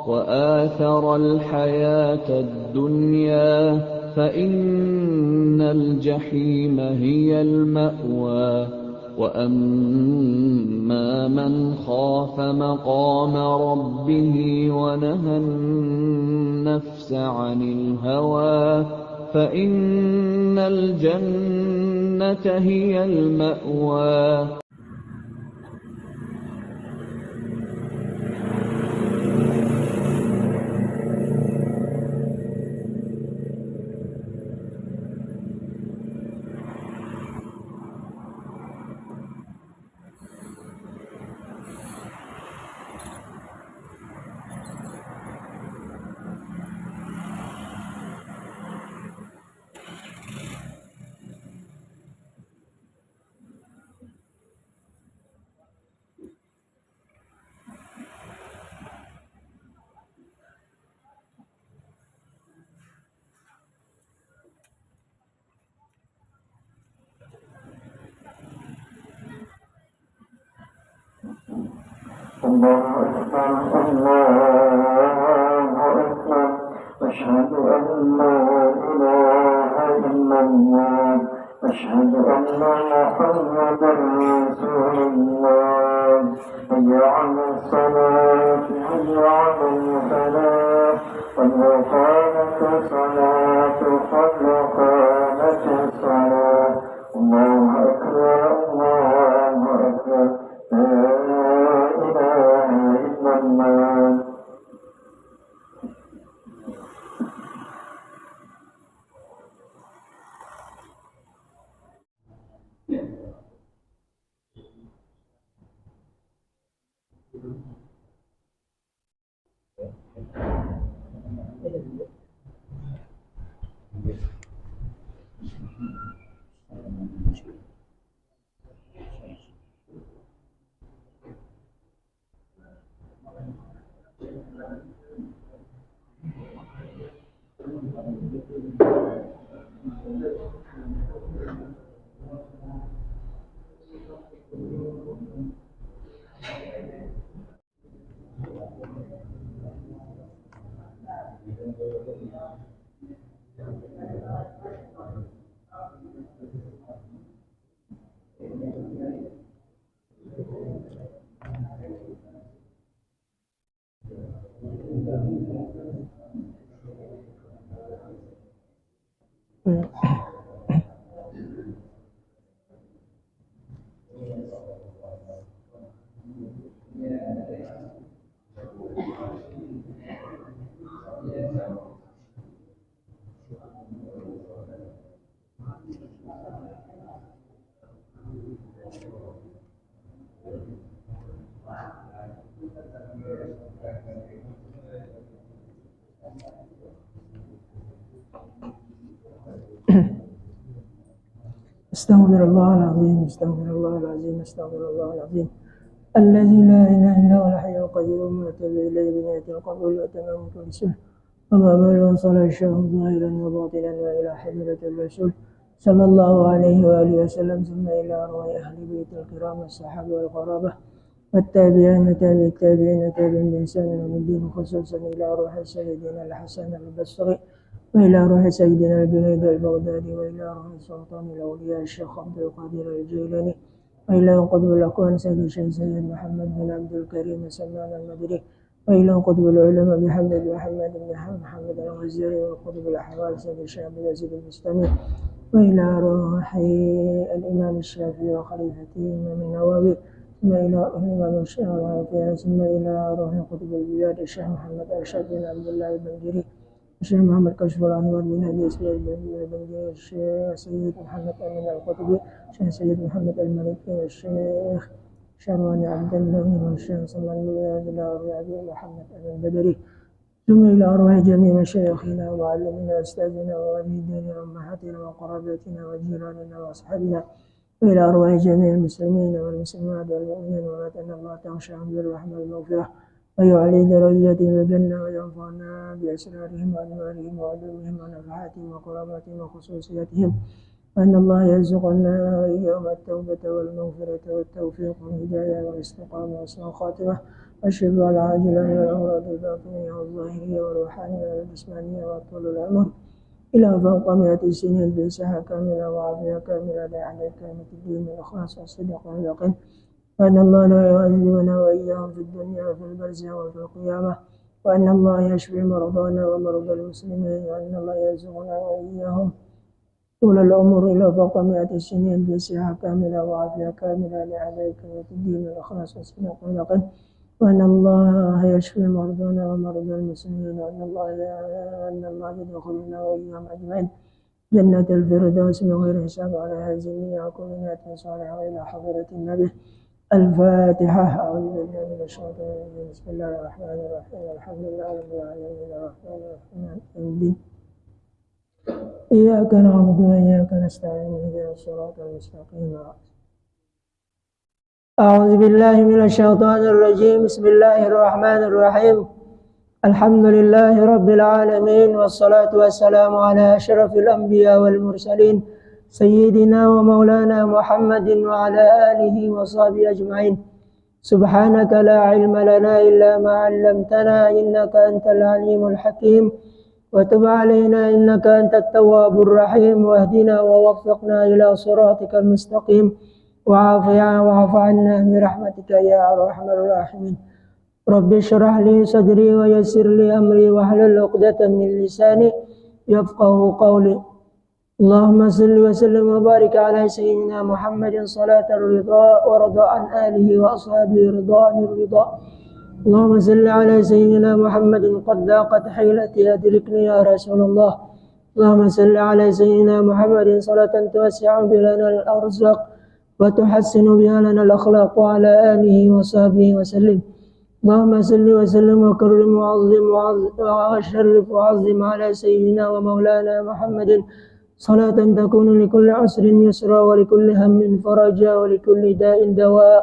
وآثر الحياة الدنيا فإن الجحيم هي المأوى وأما من خاف مقام ربه ونهى النفس عن الهوى فإن الجنة هي المأوى. الله أكبر الله أكبر أشهد أن لا إله إلا الله أشهد أن محمدا رسول الله حي على الصلاة حي على الفلاح قد قامت الصلاة قد قامت الصلاة الله أكبر الله أكبر استغفر الله العظيم استغفر الله العظيم استغفر الله العظيم الذي لا إله إلا هو الحي القيوم وأتوب إليه بنية القبول وتمام كل سنة وما بلغ صلاة الشهر ظاهرا وباطنا وإلى حضرة الرسول صلى الله عليه وآله وسلم ثم إلى أرواح أهل بيت الكرام الصحابة والقرابة والتابعين تابع التابعين تابعين بإحسان يوم الدين خصوصا إلى أرواح سيدنا الحسن البصري وإلى روح سيدنا الجنيد البغدادي وإلى روح سلطان الأولياء الشيخ عبد القادر الجيلاني وإلى قطب الأكوان سيد الشيخ سيد محمد بن عبد الكريم سلمان المدري وإلى قطب العلماء محمد بن محمد الغزالي وقطب الأحوال سيد الشيخ عبد العزيز المستمع وإلى روح الإمام الشافعي وخليفته إمام النووي ثم إلى روح الإمام الشافعي ثم إلى روح قطب البلاد الشيخ محمد أرشد بن عبد الله البنجري الشيخ محمد كشف الأنوار بن هدي إسماعيل بن الشيخ سيد محمد أمين القطبي الشيخ سيد محمد المالكي والشيخ شروان عبد الله والشيخ صلى الله عليه محمد أمين البدري ثم إلى أرواح جميع مشايخنا ومعلمنا وأستاذنا ووالدينا وأمهاتنا وقراباتنا وجيراننا وأصحابنا وإلى أرواح جميع المسلمين والمسلمات والمؤمنين وماتنا الله تغشاهم بالرحمة والمغفرة ويعلي درجاتهم الجنة وينفعنا بأسرارهم وأنوارهم وعلومهم ونفحاتهم وقراباتهم وخصوصياتهم وأن الله يرزقنا وإياهم التوبة والمغفرة والتوفيق والهداية والاستقامة وحسن الخاتمة والشفاء العاجل من الأمراض الباطنية والظاهرية والروحانية والجسمانية وطول العمر إلى فوق 100 سنين بصحة كاملة وعافية كاملة لأعلى كلمة الدين والإخلاص والصدق واليقين، وأن الله لا يعذبنا وإياهم في الدنيا وفي البرزخ وفي القيامة، وأن الله يشفي مرضانا ومرضى المسلمين، وأن الله يرزقنا وإياهم طول العمر إلى فوق 100 سنين بصحة كاملة وعافية كاملة لأعلى كلمة الدين والإخلاص والصدق واليقين، وأن الله يشفي مرضانا ومرضى المسلمين، وأن الله يدخلنا وإياهم أجمعين جنة الفردوس بغير حساب على هذه النية وكل نية صالحة إلى حضرة النبي. الفاتحة. أعوذ بالله من الشيطان الرجيم. بسم الله الرحمن الرحيم. الحمد لله رب العالمين الرحمن الرحيم مالك يوم الدين. إياك نعبد وإياك نستعين اهدنا الصراط المستقيم. أعوذ بالله من الشيطان الرجيم. بسم الله الرحمن الرحيم. الحمد لله رب العالمين، والصلاة والسلام على أشرف الأنبياء والمرسلين سيدنا ومولانا محمد وعلى آله وصحبه أجمعين. سبحانك لا علم لنا إلا ما علمتنا إنك أنت العليم الحكيم، وتب علينا إنك أنت التواب الرحيم، واهدنا ووفقنا إلى صراطك المستقيم، وعاف عنا برحمتك يا أرحم الراحمين. رب اشرح لي صدري ويسر لي أمري واحلل عقدة من لساني يفقه قولي. اللهم صل وسلم وبارك على سيدنا محمد صلاة الرضا ورضا عن آله وأصحابه رضوان الرضا. اللهم صل على سيدنا محمد قد ضاقت حيلتي أدركني يا رسول الله. اللهم صل على سيدنا محمد صلاة توسع بلنا الأرزاق وتحسن بها لنا الأخلاق، وعلى آله وصحبه وسلم. اللهم صل وسلم وكرم وعظم وشرف وعظم على سيدنا ومولانا محمد صلاة تكون لكل عسر يسرا، ولكل هم فرجا، ولكل داء دواء،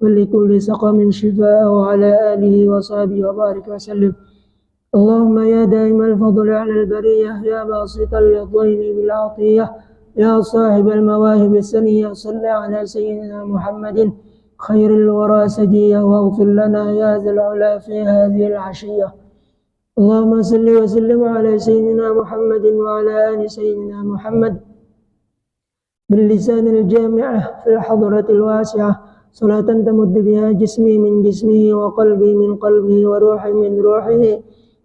ولكل سقم شفاء، وعلى آله وصحبه وبارك وسلم. اللهم يا دائم الفضل على البرية، يا باسط اليدين بالعطية، يا صاحب المواهب السنية، صل على سيدنا محمد خير الورى سجية، واغفر لنا يا ذا العلا في هذه العشية. اللهم صل وسلم على سيدنا محمد وعلى آل سيدنا محمد باللسان الجامع في الحضرة الواسعة، صلاة تمد بها جسمي من جسمه، وقلبي من قلبه، وروحي من روحه،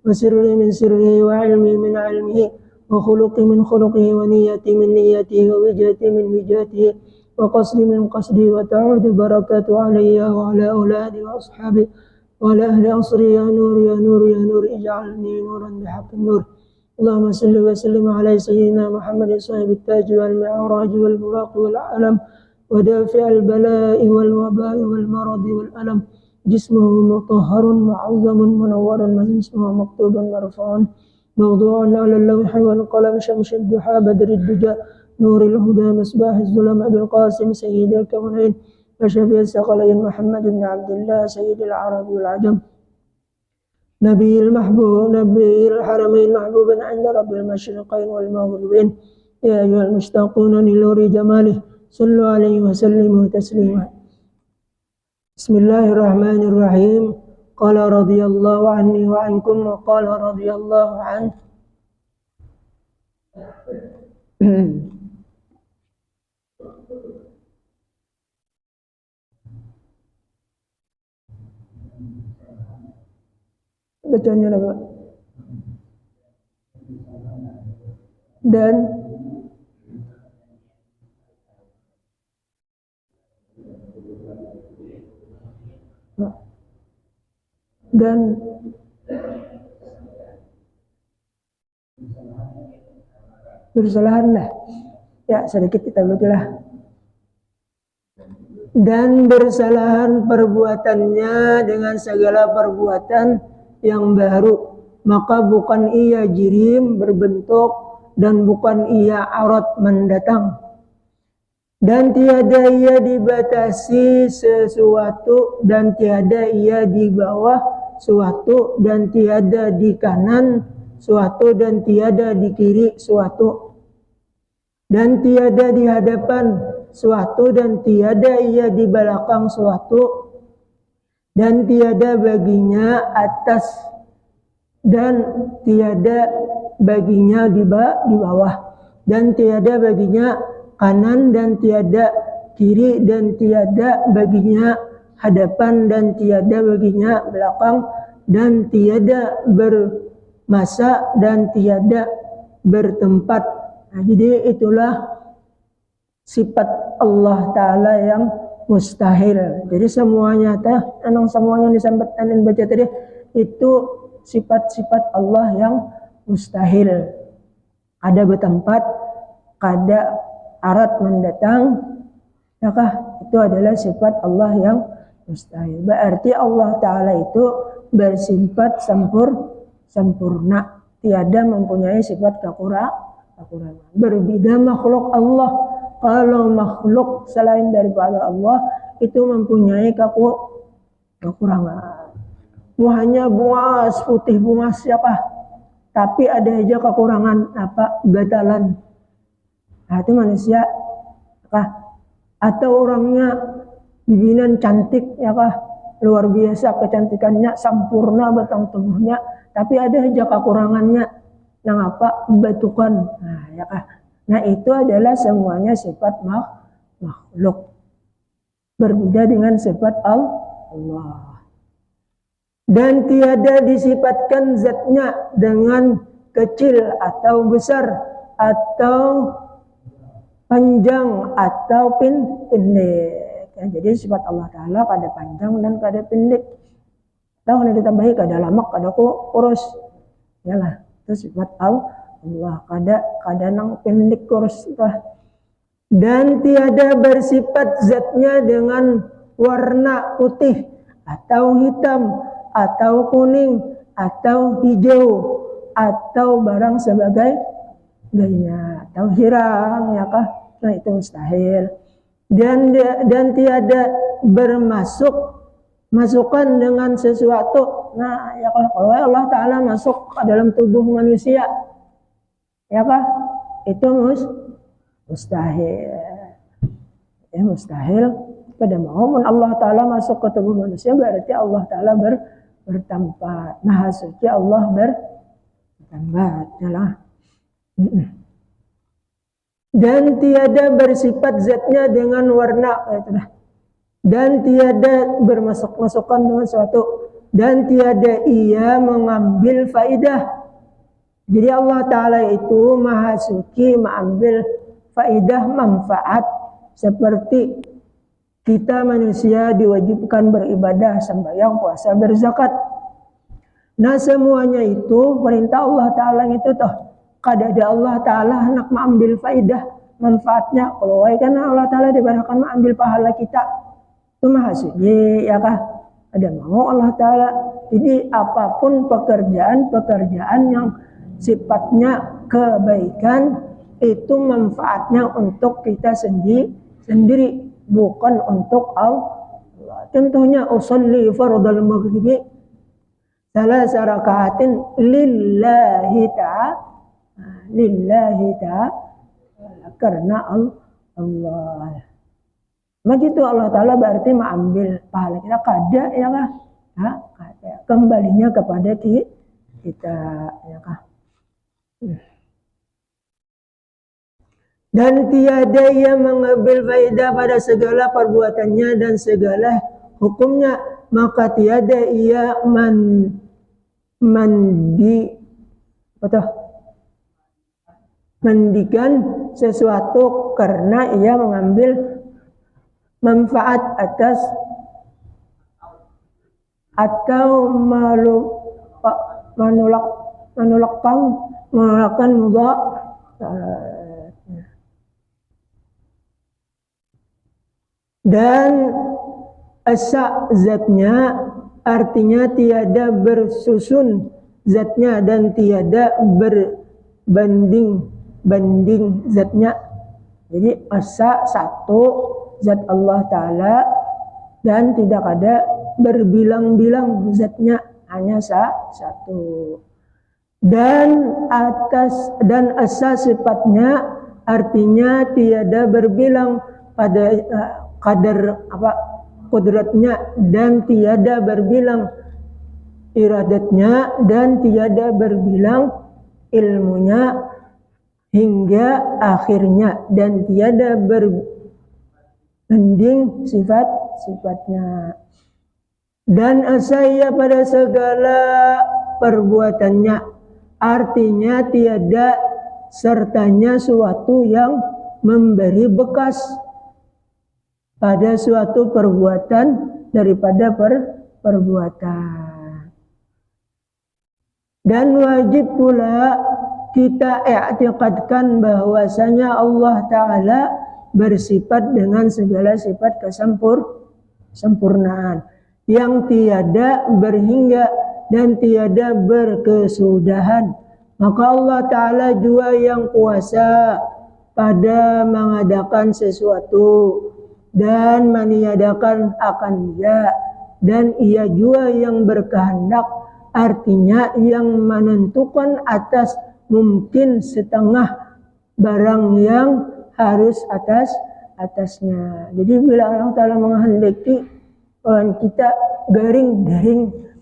وسري من سره، وعلمي من علمه، وخلقي من خلقه، ونيتي من نيته، ووجهتي من وجهته، وقصدي من قصدي، وتعود بركاته علي وعلى أولادي وأصحابي وعلى أهل أصري. يا نور يا نور يا نور اجعلني نورا بحق النور. اللهم صل وسلم على سيدنا محمد صاحب التاج والمعراج والبراق والعلم، ودافع البلاء والوباء والمرض والألم. جسمه مطهر معظم منور، اسمه مكتوب مرفوع موضوع على اللوح والقلم. شمس الضحى بدر الدجى نور الهدى مصباح الظلم، أبي القاسم سيد الكونين وشفيع الثقلين، محمد بن عبد الله سيد العرب والعجم، نبي المحبوب، نبي الحرمين، محبوبا عند رب المشرقين والمغربين. يا أيها المشتاقون لنور جماله صلوا عليه وسلموا تسليما. بسم الله الرحمن الرحيم. قال رضي الله عني وعنكم، وقال رضي الله عنه. Bacanya apa? Dan bersalahanlah. Ya, sedikit kita bagilah. Dan bersalahan perbuatannya dengan segala perbuatan yang baru, maka bukan ia jirim berbentuk, dan bukan ia aurat mendatang, dan tiada ia dibatasi sesuatu, dan tiada ia di bawah suatu, dan tiada di kanan suatu, dan tiada di kiri suatu, dan tiada di hadapan suatu, dan tiada ia di belakang suatu, dan tiada baginya atas dan tiada baginya di bawah, dan tiada baginya kanan dan tiada kiri, dan tiada baginya hadapan dan tiada baginya belakang, dan tiada bermasa dan tiada bertempat. Nah, jadi itulah sifat Allah Ta'ala yang mustahil. Jadi semuanya semuanya disampaikan dan baca tadi itu sifat-sifat Allah yang mustahil. Ada bertempat, kada arat mendatang, maka itu adalah sifat Allah yang mustahil. Berarti Allah Ta'ala itu bersifat sempurna, tiada mempunyai sifat kekurangan. Berbeda makhluk Allah. Kalau makhluk selain daripada Allah itu mempunyai kekurangan. Buahnya bungas, putih bungas siapa? Tapi ada aja kekurangan batalan. Nah, itu manusia atau orangnya dibinan cantik luar biasa kecantikannya, sempurna batang tubuhnya, tapi ada aja kekurangannya batukan. Nah, itu adalah semuanya sifat makhluk. Berbeda dengan sifat Allah. Dan tiada disifatkan zatnya dengan kecil atau besar, atau panjang atau pendek. Jadi sifat Allah Ta'ala kada panjang dan kada pendek. Tahu kada ditambahi kada lamak kada kurus. Yalah, itu sifat Allah kada nang pendek kurus. Dan tiada bersifat zatnya dengan warna putih atau hitam atau kuning atau hijau atau barang sebagainya, atau hirang nah itu mustahil. Dan tiada masukan dengan sesuatu. Nah, kalau Allah Ta'ala masuk ke dalam tubuh manusia, itu mustahil. Mustahil. Pada mau Allah Ta'ala masuk ke tubuh manusia, berarti Allah Ta'ala bertempat. Maha suci Allah bertempat. Dan tiada bersifat zatnya dengan warna, dan tiada bermasuk-masukan dengan suatu, dan tiada ia mengambil faidah. Jadi Allah Ta'ala itu maha suci mengambil faidah, manfaat, seperti kita manusia diwajibkan beribadah, sembahyang, puasa, berzakat. Nah, semuanya itu perintah Allah Ta'ala itu kada ada Allah Ta'ala hendak mengambil faidah, manfaatnya. Kalau karena Allah Ta'ala dibarahkan mengambil pahala kita, itu maha suci, ada mau Allah Ta'ala. Jadi apapun pekerjaan yang sifatnya kebaikan, itu manfaatnya untuk kita sendiri, bukan untuk Allah. Contohnya usolli fardal maghribi salasa rakaatin lillahi ta'ala, karena Allah. Begitu Allah Ta'ala berarti mengambil pahala kita, kada kada. Kembalinya kepada kita, Dan tiada yang mengambil faedah pada segala perbuatannya dan segala hukumnya, maka tiada ia mandikan sesuatu karena ia mengambil manfaat atas atau menolakkan mudarat. Dan asa zatnya artinya tiada bersusun zatnya dan tiada berbanding zatnya. Jadi asa satu zat Allah Ta'ala dan tidak ada berbilang-bilang zatnya, hanya satu. Dan asa sifatnya artinya tiada berbilang pada kadar kudratnya dan tiada berbilang iradatnya dan tiada berbilang ilmunya hingga akhirnya dan tiada berbanding sifat-sifatnya dan asaya pada segala perbuatannya, artinya tiada sertanya suatu yang memberi bekas pada suatu perbuatan daripada perbuatan. Dan wajib pula kita i'tiqadkan bahwasanya Allah Ta'ala bersifat dengan segala sifat kesempurnaan yang tiada berhingga dan tiada berkesudahan. Maka Allah Ta'ala juga yang kuasa pada mengadakan sesuatu dan meniadakan akan dia, dan ia juga yang berkehendak, artinya yang menentukan atas mungkin setengah barang yang harus atasnya. Jadi bila Allah Ta'ala menghendaki orang kita garing,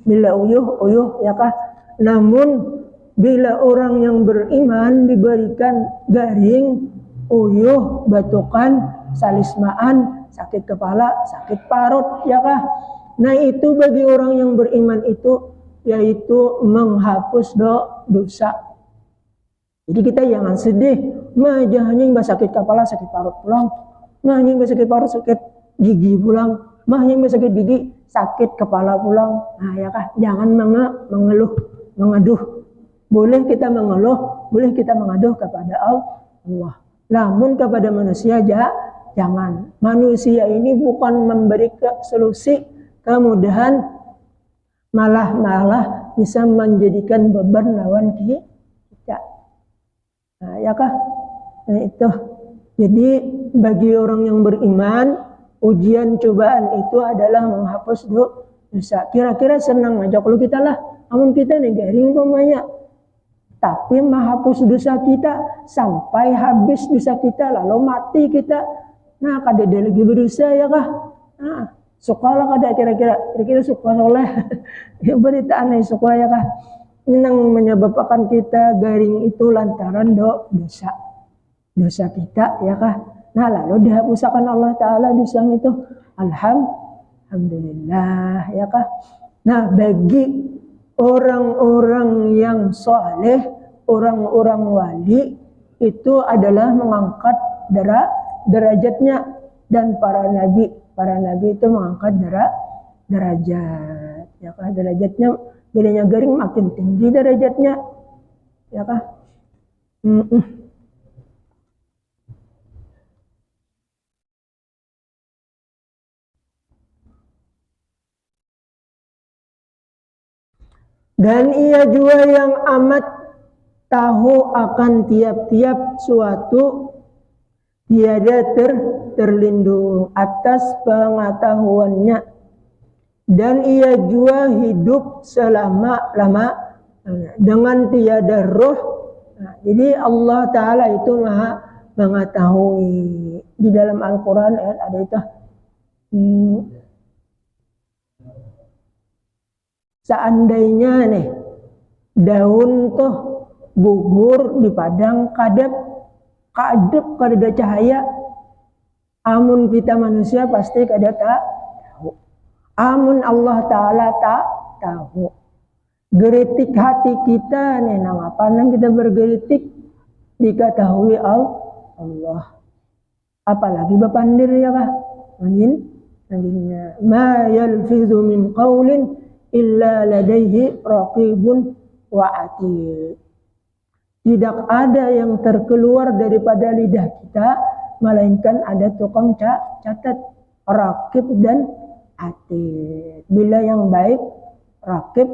bila uyuh ya kah? Namun bila orang yang beriman diberikan garing, uyuh, batukan, salismaan, sakit kepala, sakit parut ya kah? Nah itu bagi orang yang beriman itu yaitu menghapus dosa. Jadi kita jangan sedih, jangan sakit kepala, sakit parut pulang, jangan sakit parut, sakit gigi pulang, jangan sakit gigi, sakit kepala pulang. Nah ya kah? Jangan mengeluh, mengaduh. Boleh kita mengeluh, boleh kita mengaduh kepada Allah. Namun kepada manusia jangan. Manusia ini bukan memberi solusi kemudahan, malah bisa menjadikan beban lawan kita. Nah, ya kah? Nah, itu. Jadi bagi orang yang beriman, ujian cobaan itu adalah menghapus dosa. Kira-kira senang aja kalau kita lah, namun kita negaring umpamanya. Tapi menghapus dosa kita sampai habis dosa kita, lalu mati kita. Nah, kada ada lagi berdosa ya kah? Nah, sukalah kada kira-kira suka soleh. Ya berita aneh suka ya kah? Yang menyebabkan kita garing itu lantaran dosa kita ya kah? Nah, lalu dihapuskan Allah Ta'ala dosa itu. Alhamdulillah ya kah? Nah, bagi orang-orang yang soleh, orang-orang wali itu adalah mengangkat derajatnya, dan para nabi itu mengangkat derajat ya kah? Derajatnya bedanya garing makin tinggi derajatnya ya kah? Dan ia juga yang amat tahu akan tiap-tiap suatu, tiada terlindung atas pengetahuannya, dan ia juga hidup selama-lama dengan tiada roh. Nah, jadi Allah Ta'ala itu maha mengetahui. Di dalam Al-Quran ada itu. Seandainya nih daun tuh gugur di padang kadep kada cahaya, amun kita manusia pasti kada tahu. Amun Allah Ta'ala tak tahu. Geritik hati kita nih, nang apa nang kita bergeritik diketahui Allah. Apalagi bapandir ya kah? Anginnya ma yalfizu min qaulin illa ladaihi raqibun wa atid. Tidak ada yang terkeluar daripada lidah kita melainkan ada tukang catat, raqib dan atid. Bila yang baik raqib,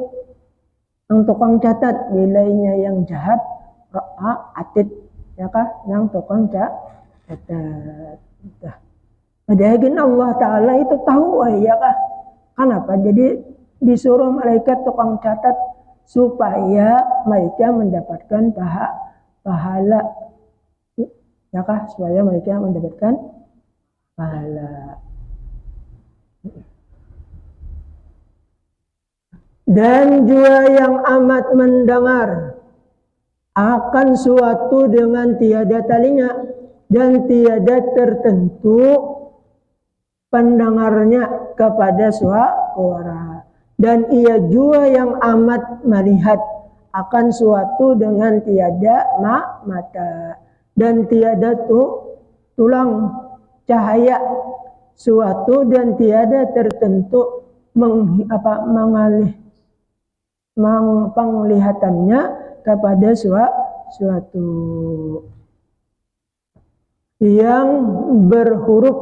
yang tukang catat. Bila yang jahat atid ya kah? Yang tukang catat. Padahal Allah Ta'ala itu tahu ya kah? Kenapa? Jadi disuruh malaikat tukang catat supaya mereka mendapatkan pahala ya kah? Supaya mereka mendapatkan pahala. Dan juga yang amat mendengar akan suatu dengan tiada talinya dan tiada tertentu pendengarnya kepada suara. Dan ia juga yang amat melihat akan suatu dengan tiada mata dan tiada tulang cahaya suatu dan tiada tertentu penglihatannya kepada suatu yang berhuruf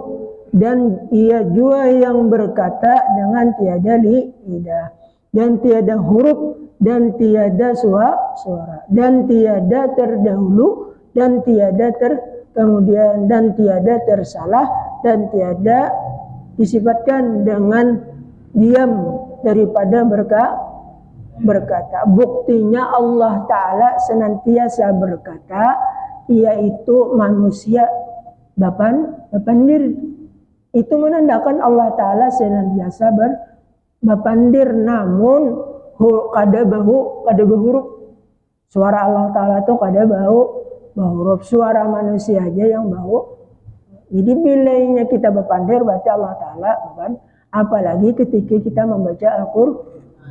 dan ia juga yang berkata dengan tiada lidah dan tiada huruf dan tiada suara dan tiada terdahulu dan tiada kemudian dan tiada tersalah dan tiada disifatkan dengan diam daripada berkata. Buktinya Allah Ta'ala senantiasa berkata, yaitu manusia bapandir. Itu menandakan Allah Ta'ala senantiasa bapandir, namun kada bahuruf. Suara Allah Ta'ala itu kada bahuruf, suara manusia aja yang bau. Jadi bilanya kita bapandir berarti Allah Ta'ala apalagi ketika kita membaca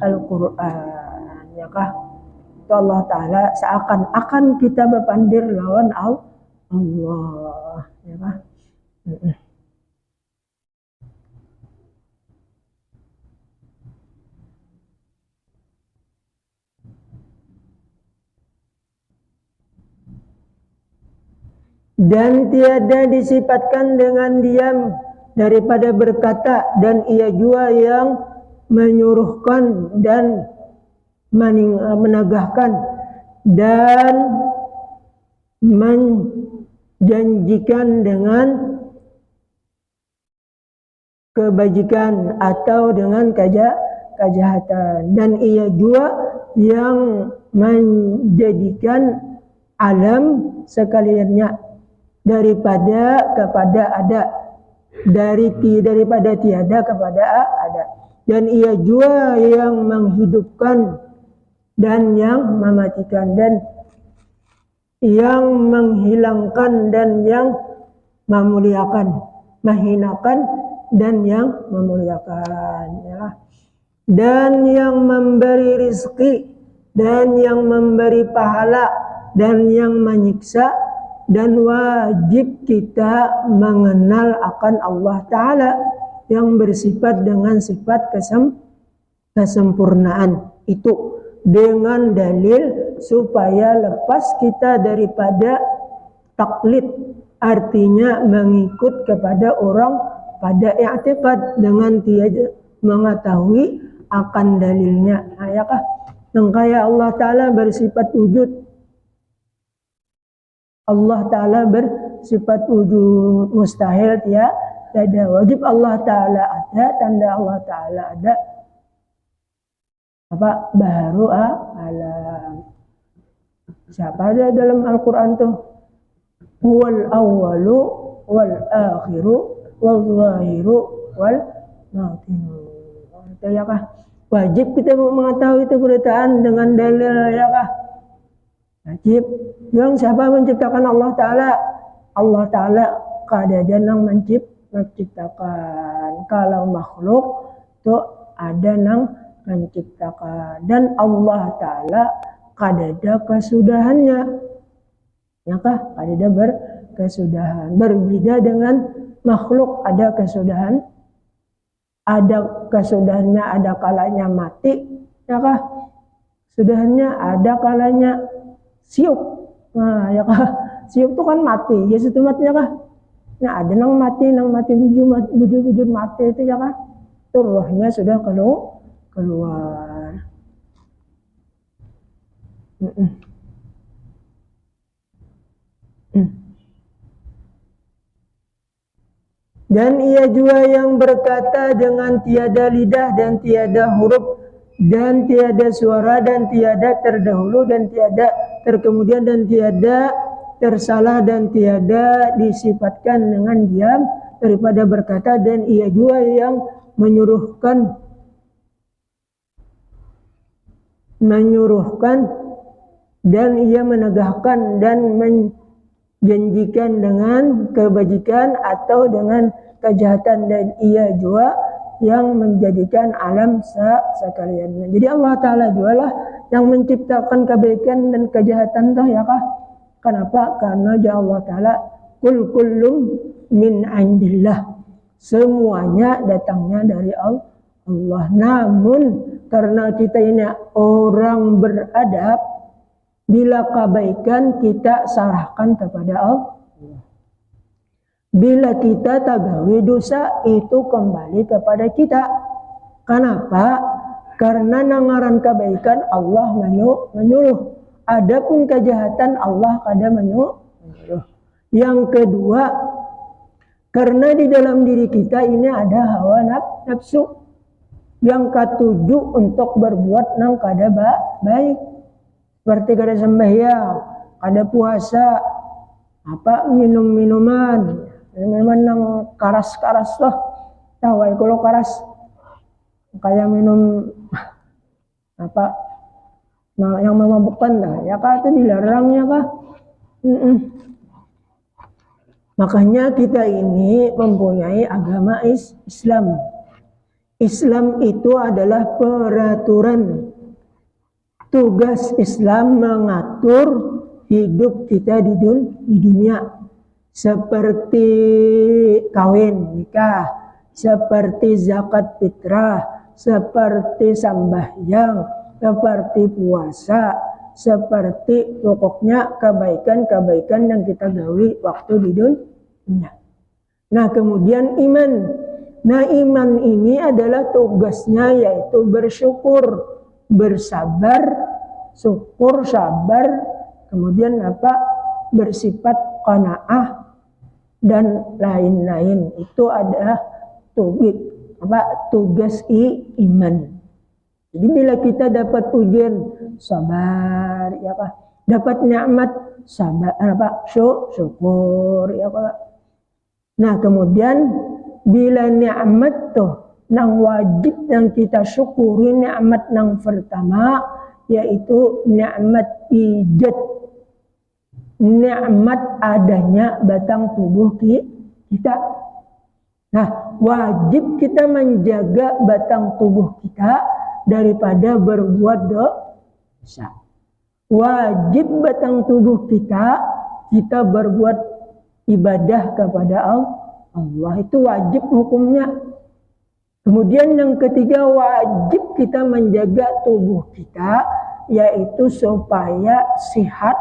Al-Quran, ya kah? Itu Allah Ta'ala seakan-akan kita bapandir lawan Allah, ya kah? Dan tiada disifatkan dengan diam daripada berkata, dan ia juga yang menyuruhkan dan menegahkan dan menjanjikan dengan kebajikan atau dengan kejahatan, dan ia juga yang menjadikan alam sekaliannya daripada kepada ada, daripada tiada kepada ada, dan ia juga yang menghidupkan dan yang mematikan, dan yang menghilangkan dan yang memuliakan, menghinakan dan yang memuliakan, ya. Dan yang memberi rizki dan yang memberi pahala dan yang menyiksa. Dan wajib kita mengenal akan Allah Ta'ala yang bersifat dengan sifat kesempurnaan itu dengan dalil supaya lepas kita daripada taklid, artinya mengikut kepada orang pada i'tiqad dengan tiada mengetahui akan dalilnya. Ayakah nangkaya Allah Ta'ala bersifat wujud, Allah Ta'ala bersifat wujud, mustahil tiada. Wajib Allah Ta'ala ada, tanda Allah Ta'ala ada, baru alam. Siapa ada dalam Al-Quran tuh? Huwal awwalu wal akhiru wal zahiru wal batinu. Itu ya kah? Wajib kita mengetahui itu beritahuan dengan dalil, ya kah? Wajib. Yang siapa menciptakan Allah Ta'ala? Allah Ta'ala kada ada yang menciptakan. Kalau makhluk itu ada yang menciptakan. Dan Allah Ta'ala kada ada kesudahannya. Ya kah? Kada ada berkesudahan. Berbeda dengan makhluk ada kesudahan. Ada kesudahannya, ada kalanya mati. Ya kah? Sudahannya ada kalanya siup. Nah, ya kah? Siup itu kan mati. Ya situ matinya kah? Nah, ada nang mati bujur mati itu, ya kah? Itu rohnya sudah keluar. Dan ia juga yang berkata dengan tiada lidah dan tiada huruf dan tiada suara dan tiada terdahulu dan tiada terkemudian dan tiada tersalah dan tiada disifatkan dengan diam daripada berkata, dan ia juga yang menyuruhkan dan ia menegakkan dan menjanjikan dengan kebajikan atau dengan kejahatan, dan ia juga yang menjadikan alam sekalian. Jadi Allah Ta'ala juga lah yang menciptakan kebaikan dan kejahatan tuh ya kah? Kenapa? Karena Allah Ta'ala kullum min indillah, semuanya datangnya dari Allah. Namun karena kita ini orang beradab, bila kebaikan kita serahkan kepada Allah. Bila kita tagawi dosa, itu kembali kepada kita. Kenapa? Karena nangaran kebaikan Allah menyuruh. Adapun kejahatan Allah kada menyuruh. Yang kedua, karena di dalam diri kita ini ada hawa nafsu yang katuju untuk berbuat nang kada baik, seperti kada sembahyang, kada puasa, minuman nang karas loh, tahu kalau karas kayak minum yang memabukkan dah, ya kah itu dilarangnya kah? Makanya kita ini mempunyai agama Islam. Islam itu adalah peraturan. Tugas Islam mengatur hidup kita di dunia. Seperti kawin, nikah, seperti zakat fitrah, seperti sembahyang, seperti puasa, seperti pokoknya kebaikan-kebaikan yang kita gawi waktu di dunia. Nah kemudian iman. Nah iman ini adalah tugasnya yaitu bersyukur, bersabar, syukur, sabar, kemudian bersifat qanaah dan lain-lain. Itu adalah tugas iman. Jadi bila kita dapat ujian sabar, ya Pak, dapat nikmat sabar, syukur, ya Pak. Nah kemudian bila nikmat tuh nang wajib yang kita syukuri, nikmat nang pertama yaitu nikmat ijad, nikmat adanya batang tubuh kita. Nah wajib kita menjaga batang tubuh kita daripada berbuat dosa. Wajib batang tubuh kita berbuat ibadah kepada Allah, itu wajib hukumnya. Kemudian yang ketiga, wajib kita menjaga tubuh kita, yaitu supaya sihat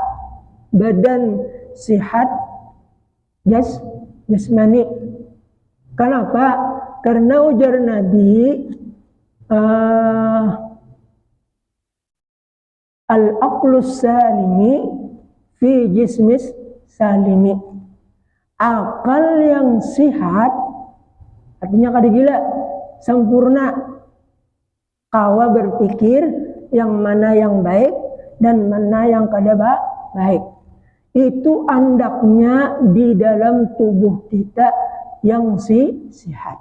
badan, sihat jasmani. Kenapa? Karena ujar Nabi, al-aqlus salimi fi jismis salimi. Akal yang sihat artinya kada gila, sempurna. Kawa berpikir yang mana yang baik dan mana yang kada baik. Itu andaknya di dalam tubuh kita yang sihat.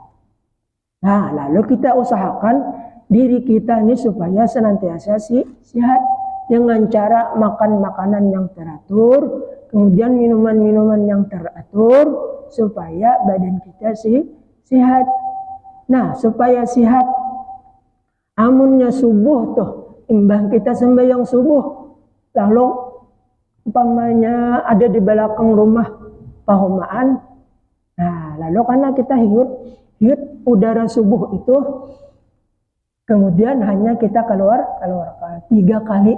Nah, lalu kita usahakan diri kita ini supaya senantiasa sihat dengan cara makan makanan yang teratur, kemudian minuman-minuman yang teratur supaya badan kita sehat. Nah, supaya sehat, amunnya subuh tuh, imbang kita sembahyang subuh, lalu umpamanya ada di belakang rumah pahomaan. Nah, lalu karena kita hiut udara subuh itu, kemudian hanya kita keluarkan 3 kali,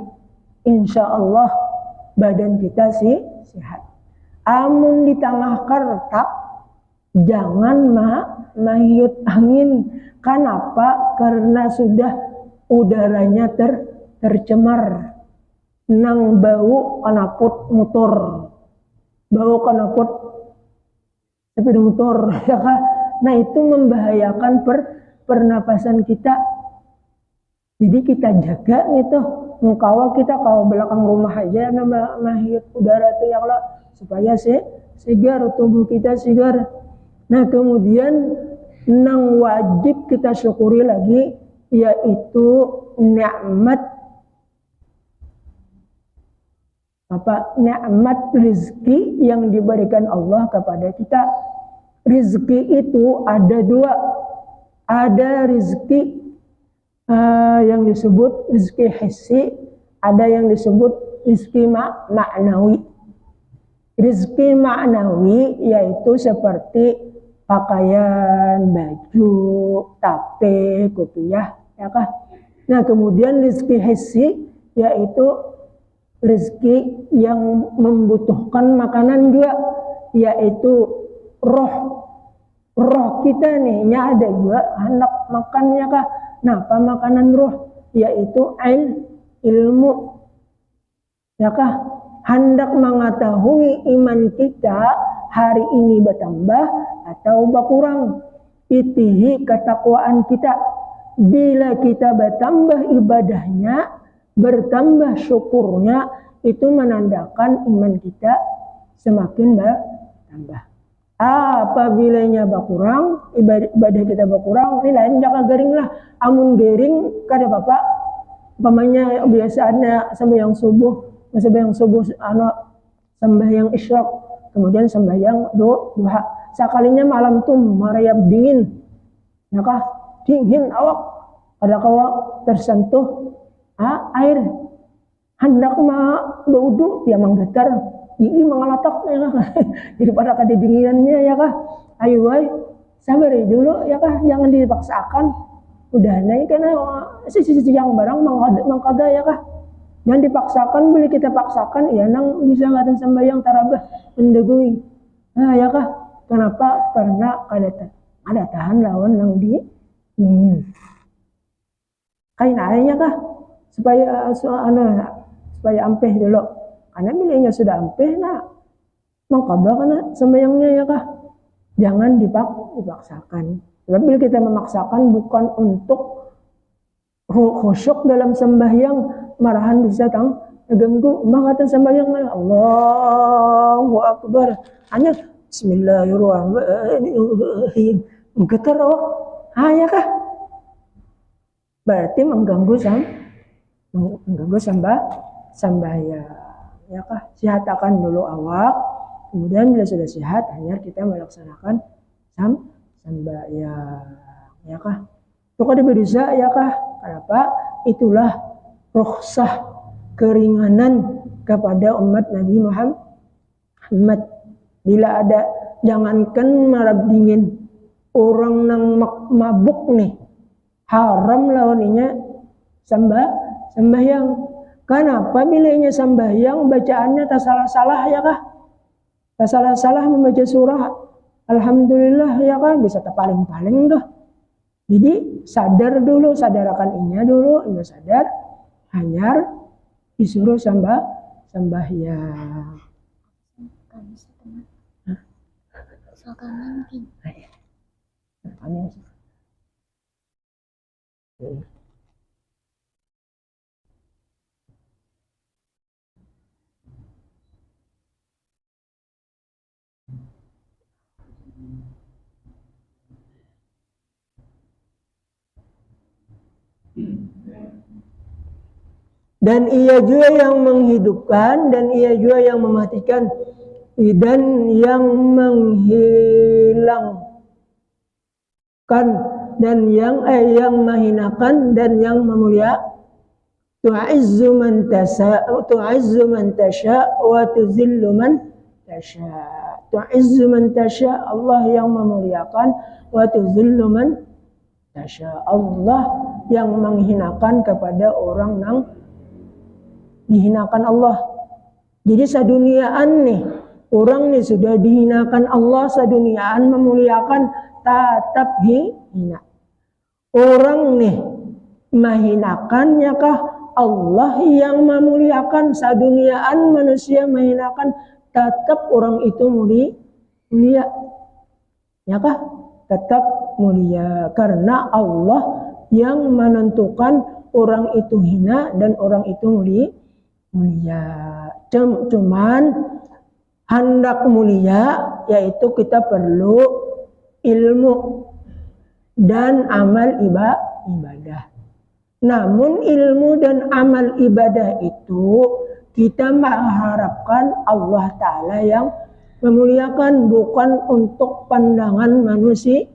insya Allah badan kita sehat. Amun di tengah kertak, jangan mahiut angin. Kenapa? Karena sudah udaranya tercemar. Nang bau kanaput motor, bau kanaput sepeda motor, ya kan? Nah itu membahayakan pernapasan kita. Jadi kita jaga gitu. Kalau kita belakang rumah aja mahiut udara itu ya Allah, supaya segar, tubuh kita segar. Nah kemudian nang wajib kita syukuri lagi, yaitu nikmat nikmat rizki yang diberikan Allah kepada kita. Rizki itu ada dua, ada rizki yang disebut rizki hissi, ada yang disebut rizki maknawi. Rizki maknawi yaitu seperti pakaian, baju, tape, kupiah, ya kah? Nah, kemudian rizki hissi yaitu rizki yang membutuhkan makanan juga, yaitu roh kita nih, ada juga hendak makannya kah? Nah, apa makanan roh? Yaitu ilmu, ya kah? Hendak mengetahui iman kita hari ini bertambah atau berkurang. Itihi ketakwaan kita. Bila kita bertambah ibadahnya, bertambah syukurnya, itu menandakan iman kita semakin bertambah. Apabila berkurang, ibadah kita berkurang, ini lain jangan garing lah. Amun garing kada bapak, umpamanya biasaannya sembahyang subuh sembahyang isyraq, kemudian sembahyang duha. Sekalinya malam tuh merayap dingin, ya kah? Dingin awak, kada kawa tersentuh air. Hendak berwudu dia menggetar, gigi mengelatak, ya kah? Jadi pada kedinginannya, ya kah? Ayo sabar dulu, ya kah? Jangan dipaksakan. Udah naik karena sisi yang barang mangkada, ya kah? Jangan dipaksakan, boleh kita paksakan, ya nang bisa ngatan sembahyang tarabah mendegui. Nah, ya kah? Kenapa? Karena ada tahan lawan nang di kain airnya kah? Supaya ampeh dulu. Karena bilanya sudah ampeh, nah mangkada karena sembahyangnya, ya kah? Jangan dipaksakan. Sebab bila kita memaksakan bukan untuk khusyuk dalam sembahyang, marahan bisa ganggu mangkatan sembahyang. Allahu Akbar, hanya Bismillahirrahmanirrahim, getar ya kah? Berarti mengganggu sembahyang, ya kah? Sihatakan dulu awak, kemudian bila sudah sihat, hanya kita melaksanakan sembahyang, ya kah? Itu kada bisa, ya kah? Kenapa? Itulah rukhsah, keringanan kepada umat Nabi Muhammad. Bila ada, jangankan marab dingin, orang nang mabuk nih, haram lawaninya sembahyang. Kenapa bilanya sembahyang bacaannya tak salah-salah, ya kah? Tak salah-salah membaca surah Alhamdulillah, ya kah? Bisa tak paling-paling tuh. Jadi sadar dulu, sadarkan inya dulu, inya sadar, hanyar disuruh sembahyang. Dan ia juga yang menghidupkan, dan ia juga yang mematikan, dan yang menghilangkan, dan yang menghinakan, dan yang memuliakan. Tu'izzu man tasha wa tuzillu man tasha. Tu'izzu man tasha, Allah yang memuliakan, wa tuzillu man tasha, Allah yang menghinakan kepada orang yang dihinakan Allah. Jadi saduniaan nih, orang nih sudah dihinakan Allah, saduniaan memuliakan, tetap hina. Orang nih menghinakan, ya kah? Allah yang memuliakan, saduniaan manusia menghinakan, tetap orang itu mulia, ya kah? Tetap mulia, karena Allah yang menentukan orang itu hina dan orang itu mulia. Cuman hendak mulia, yaitu kita perlu ilmu. dan amal ibadah. Namun ilmu dan amal ibadah itu kita mengharapkan Allah Ta'ala yang memuliakan, bukan untuk pandangan manusia.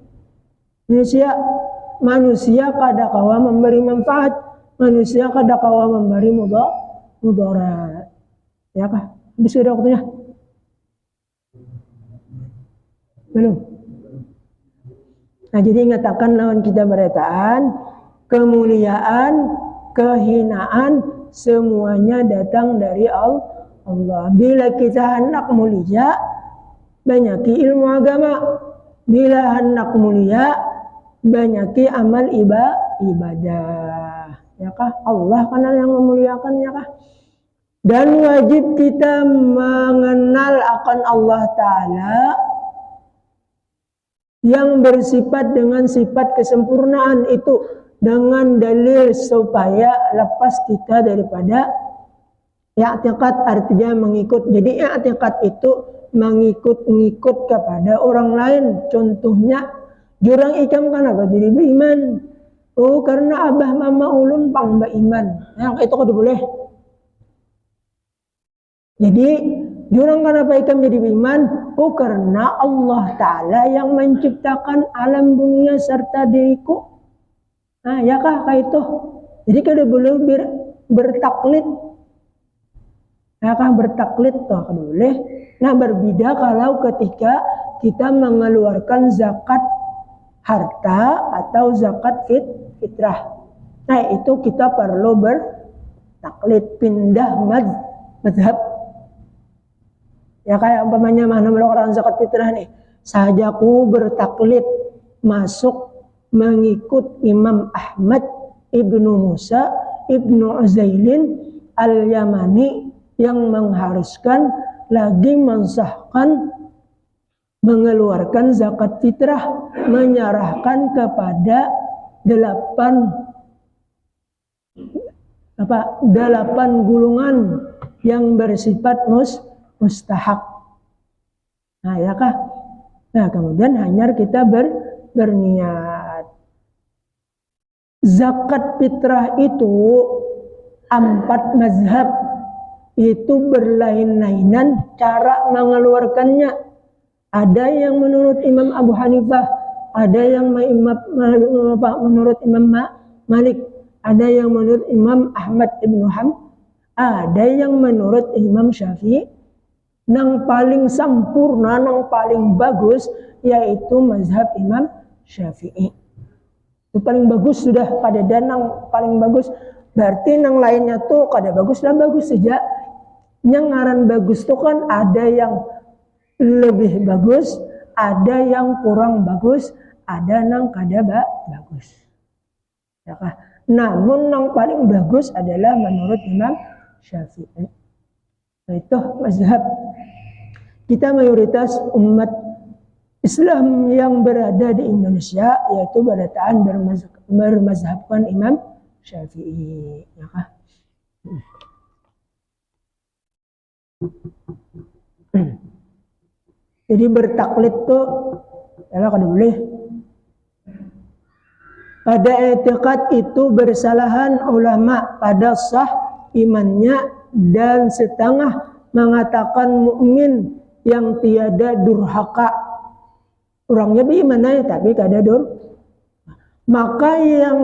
Manusia kadakawa memberi manfaat, manusia kadakawa memberi mudarat. Ya kah? Habis sudah waktunya? Belum. Nah, jadi ingatakan lawan kita berataan, kemuliaan, kehinaan, semuanya datang dari Allah. Bila kita hendak mulia, banyaki ilmu agama. Bila hendak mulia, banyaki amal ibadah. Ya kah? Allah kan yang memuliakan, ya kah? Dan wajib kita mengenal akan Allah Ta'ala yang bersifat dengan sifat kesempurnaan itu dengan dalil supaya lepas kita daripada i'tiqad, artinya mengikut. Jadi i'tiqad itu mengikut kepada orang lain. Contohnya jurang ikam kenapa jadi beriman? Oh, karena abah mama ulun pang beriman. Nah, itu kudu boleh. Jadi jurang kenapa ikam jadi beriman? Oh, karena Allah Ta'ala yang menciptakan alam dunia serta diriku. Nah, ya kah kayak itu. Jadi kada boleh bertaklid. Ya kah bertaklid toh kada boleh. Nah, berbeda kalau ketika kita mengeluarkan zakat harta atau zakat fitrah. Nah, itu kita perlu bertaklid, pindah mazhab. Ya kayak umpamanya mana melakukan zakat fitrah nih, sahajaku bertaklid masuk mengikut Imam Ahmad ibnu Musa ibnu Uzailin al-Yamani yang mengharuskan lagi mensahkan mengeluarkan zakat fitrah, menyerahkan kepada 8 gulungan yang bersifat mustahak. Nah, ya kah? Nah, kemudian hanya kita berniat. Zakat fitrah itu 4 mazhab itu berlain-lainan cara mengeluarkannya. Ada yang menurut Imam Abu Hanifah, ada yang menurut Imam Malik, ada yang menurut Imam Ahmad ibnu Hanbal, ada yang menurut Imam Syafi'i. Nang paling sempurna, nang paling bagus yaitu mazhab Imam Syafi'i. Itu paling bagus sudah, pada dan nang paling bagus. Berarti nang lainnya tuh kada bagus lah, bagus saja. Yang ngaran bagus tuh kan ada yang lebih bagus, ada yang kurang bagus, ada nang kada bagus. Ya kah? Namun nang paling bagus adalah menurut Imam Syafi'i. Itu mazhab. Kita mayoritas umat Islam yang berada di Indonesia yaitu berataan bermazhabkan Imam Syafi'i, ya kah? Jadi bertaklid tuh ya kada boleh. Pada i'tiqad itu bersalahan ulama pada sah imannya dan setengah mengatakan mukmin yang tiada durhaka. Orangnya beriman ya tapi kada Maka yang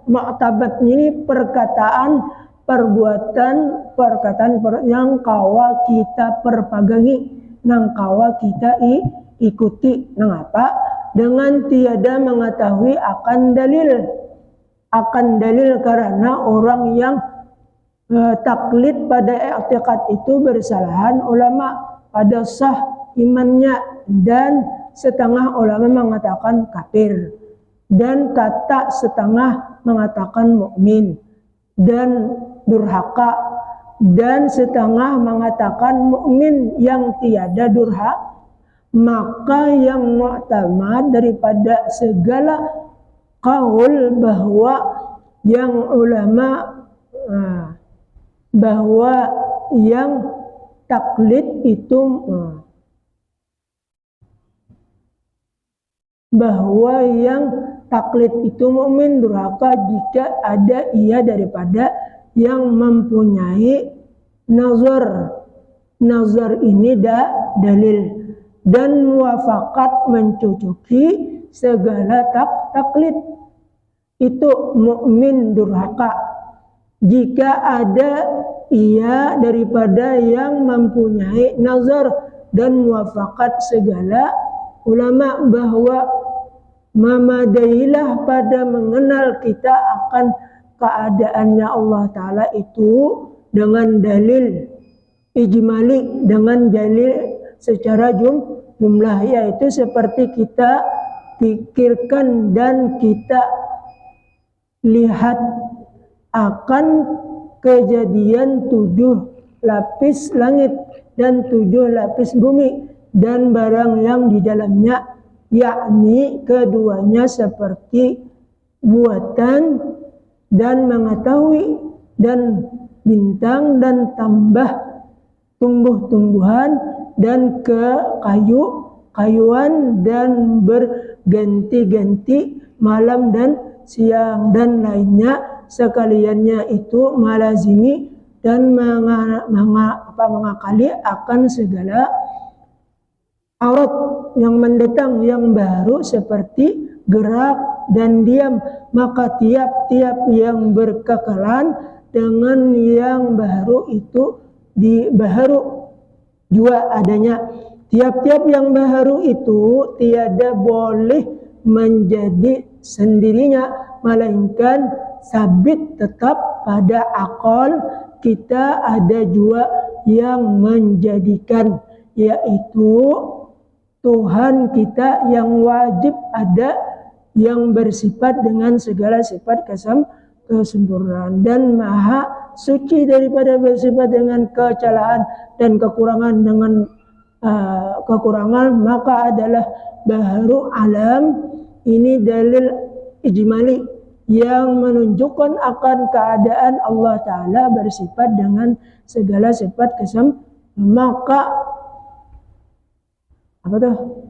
mu'tabat ini perkataan yang kawa kita perpagangi, nang kawa kita ikuti. Nang apa? Dengan tiada mengetahui akan dalil karena orang yang taklid pada i'tiqad itu bersalahan ulama pada sah imannya dan setengah ulama mengatakan kafir dan kata setengah mengatakan mukmin dan durhaka dan setengah mengatakan mukmin yang tiada durhaka. Maka yang mu'tamad daripada segala kaul bahwa yang ulama bahwa yang taklid itu bahwa yang taklid itu mukmin durhaka jika ada ia daripada yang mempunyai nazar. Nazar ini dalil dan muwafakat mencucuki segala taklid. Itu mukmin durhaka jika ada ia daripada yang mempunyai nazar dan muwafakat segala ulama bahwa memadailah pada mengenal kita akan keadaannya Allah Ta'ala itu dengan dalil ijmali, dengan dalil secara jumlah, yaitu seperti kita pikirkan dan kita lihat akan kejadian 7 lapis langit dan 7 lapis bumi dan barang yang di dalamnya, yakni keduanya seperti buatan dan mengetahui dan bintang dan tambah tumbuh-tumbuhan dan kayuan dan berganti-ganti malam dan siang dan lainnya sekaliannya itu malazimi dan mengakali akan segala aurat yang mendatang yang baru seperti gerak dan diam, maka tiap-tiap yang berkekalan dengan yang baru itu baharu jua adanya. Tiap-tiap yang baharu itu tiada boleh menjadi sendirinya, melainkan sabit tetap pada akal kita. Ada jua yang menjadikan, yaitu Tuhan kita yang wajib ada, yang bersifat dengan segala sifat kesempurnaan dan maha suci daripada bersifat dengan kecelahan dan kekurangan dengan kekurangan, maka adalah baharu alam. Ini dalil ijmali yang menunjukkan akan keadaan Allah Ta'ala bersifat dengan segala sifat maka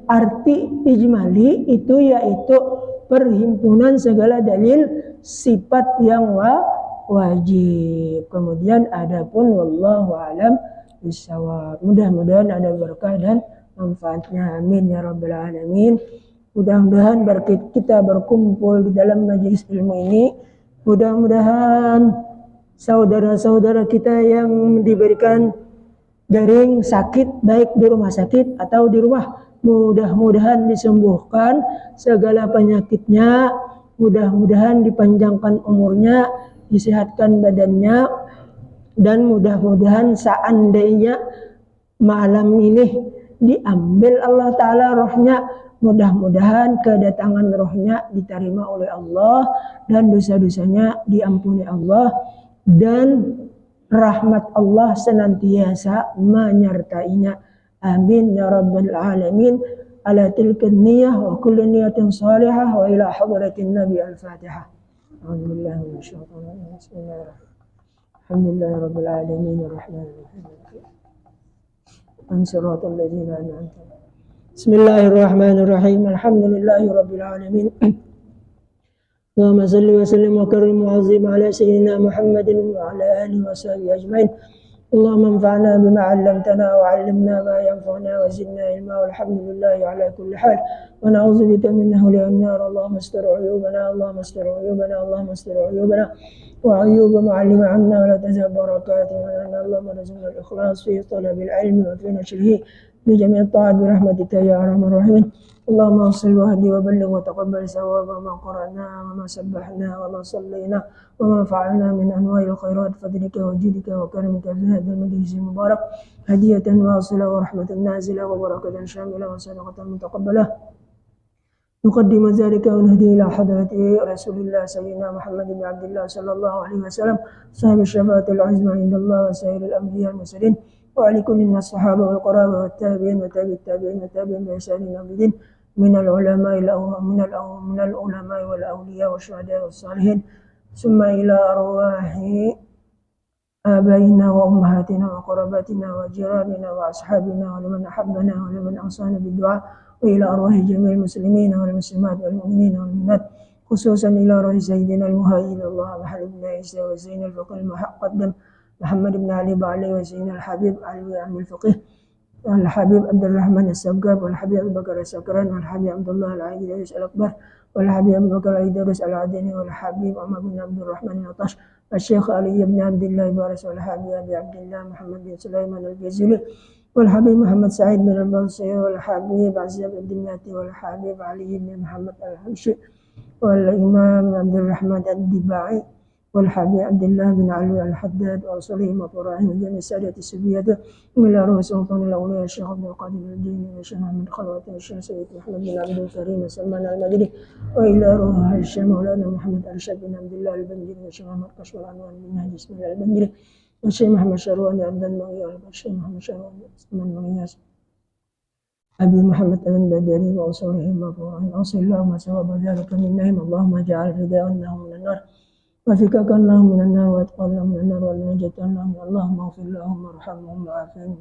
arti ijmali itu yaitu perhimpunan segala dalil sifat yang wajib. Kemudian adapun wallahu alam bisawab. Mudah-mudahan ada berkah dan manfaatnya. Amin ya rabbal alamin. Mudah-mudahan kita berkumpul di dalam majelis ilmu ini. Mudah-mudahan saudara-saudara kita yang diberikan jaring sakit, baik di rumah sakit atau di rumah, mudah-mudahan disembuhkan segala penyakitnya. Mudah-mudahan dipanjangkan umurnya, disehatkan badannya, dan mudah-mudahan seandainya malam ini diambil Allah Ta'ala rohnya, mudah-mudahan kedatangan rohnya diterima oleh Allah dan dosa-dosanya diampuni Allah dan rahmat Allah senantiasa menyertainya. Amin ya rabbal alamin. Ala tilka niyah wa kulli niyatin salihah wa ila hadratin nabi al-fatihah. A'udzubillahi minasyaitonir rajim. Bismillahirrahmanirrahim. Alhamdulillahi rabbil alamin arrahmanir rahim. Ansiratal ladzina an'amta. Bismillahirrahmanirrahim. Alhamdulillahi rabbil alamin. Allahumma salli wa sallim wa karrim wa azim ala sayyidina Muhammadin wa ala alihi wa sahbihi ajma'in. Allahumma anfa'na bima 'allamtana wa 'allimna ma yanfa'una wa zidna ilma walhamdulillahi ala kulli hal. Wa na'udzu bika min hawli an-nar. Allahumma astur 'uyubana, Allahumma astur 'uyubana, Allahumma astur 'uyubana wa 'uyuba ma'allim 'anna wa la tazhab barakatuhu. Allahumma rizqna al-ikhlas fi talabil 'ilmi wa fi nashrihi bi jami' at-ta'at bi rahmatika ya arhamar rahimin. Allahumma salli wa hadi wa balligh wa taqabbal sawaba ma qara'na wa ma sabbahna wa ma sallayna wa ma fa'alna min anwa'il khairat fadlika wa judika wa karamika fi hadzal majlis mubarak hadiyatan wasila wa rahmatan nazila wa barakatan shamila wa sadaqatan mutaqabbalah. نقدم ذلك ونهدي إلى حضرة رسول الله سيدنا محمد بن عبد الله صلى الله عليه وسلم صاحب الشفاعة العظمى عند الله وسائر الأنبياء المرسلين وعلى كل من الصحابة والقرابة والتابعين وتابع التابعين وتابعين بإحسان إلى يوم الدين من العلماء والأولياء والشهداء والصالحين ثم إلى أرواح آبائنا وأمهاتنا وقراباتنا وجيراننا وأصحابنا ولمن أحبنا ولمن أوصانا بالدعاء، وإلى أرواح جميع المسلمين والمسلمات والمؤمنين والمؤمنات، خصوصا إلى روح سيدنا المهاجر الله محمد بن عيسى وسيدنا الفقيه المقدم محمد بن علي بعلي وسيدنا الحبيب علي عم الفقيه والحبيب عبد الرحمن السقاف والحبيب أبو بكر السكران والحبيب عبد الله العيدروس الأكبر والحبيب أبو بكر العيدروس العدني والحبيب عمر بن عبد الرحمن العطش والشيخ علي بن عبد الله بارس والحبيب أبي عبد الله محمد بن سليمان الجزيري والحبيب محمد سعيد بن البلصي والحبيب عزيز الدمياطي والحبيب علي بن محمد الحبشي والإمام عبد الرحمن الدباعي والحبيب عبد الله بن علي الحداد وأصولهم وفرعهم وجميع السادة السبية، وإلى روح سلطان الأولياء الشيخ عبد القادر الجيلي والشيخ محمد خلوات والشيخ سيد محمد بن عبد الكريم سلمان المدني، وإلى روح الشيخ مولانا محمد أرشد بن عبد الله البنجري والشيخ محمد كشف العنوان بن نهج اسم الله البنجري والشيخ محمد شرواني عبد المغي والشيخ محمد شرواني اسم المغياس أبي محمد بن بدري وأصولهم وفرعهم، أوصي اللهم ثواب ذلك منهم، اللهم اجعل رداءهم من النار وفكك اللهم من النار واتقى اللهم من النار والنجاة اللهم، اللهم اغفر لهم وارحمهم وعافهم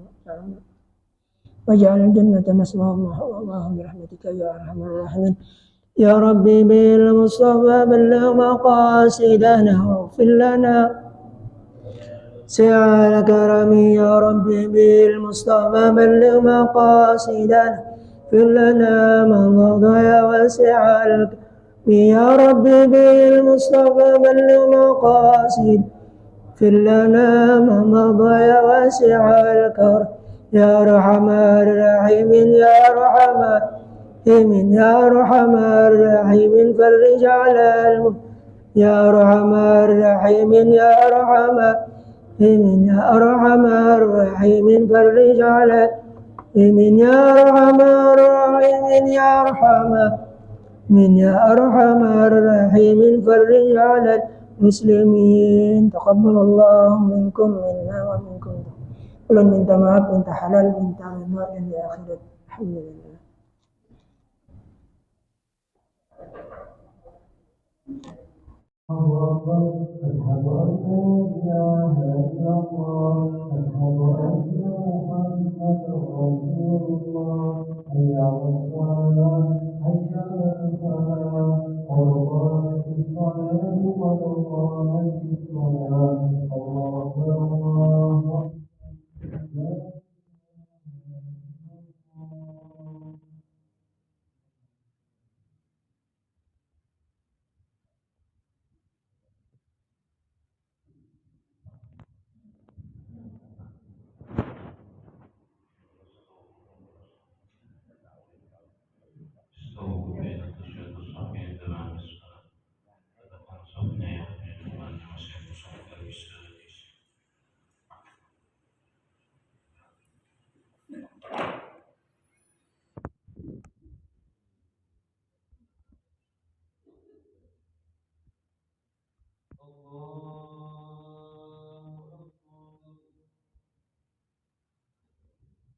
واجعل الجنة مسواهم اللهم برحمتك يا أرحم الراحمين. يا ربي بالمصطفى بلغ مقاصدنا واغفر لنا سعال كرمي، يا ربي بالمصطفى بلغ مقاصدنا اغفر لنا من مضى وسع الكرم، يا ربي بالمصطفى بلغ مقاصد اغفر لنا ما مضى واسع الكرم، يا أرحم الراحمين يا أرحم الراحمين يا أرحم الراحمين فرج على يا أرحم الراحمين يا أرحم الراحمين يا أرحم الراحمين فرج على يا أرحم الراحمين يا أرحم من يا أرحم الراحمين فرج على المسلمين. تقبل الله منكم منا ومنكم. Ulun minta maaf, minta halal, minta ridha dan di akhirat. Alhamdulillah. Allah,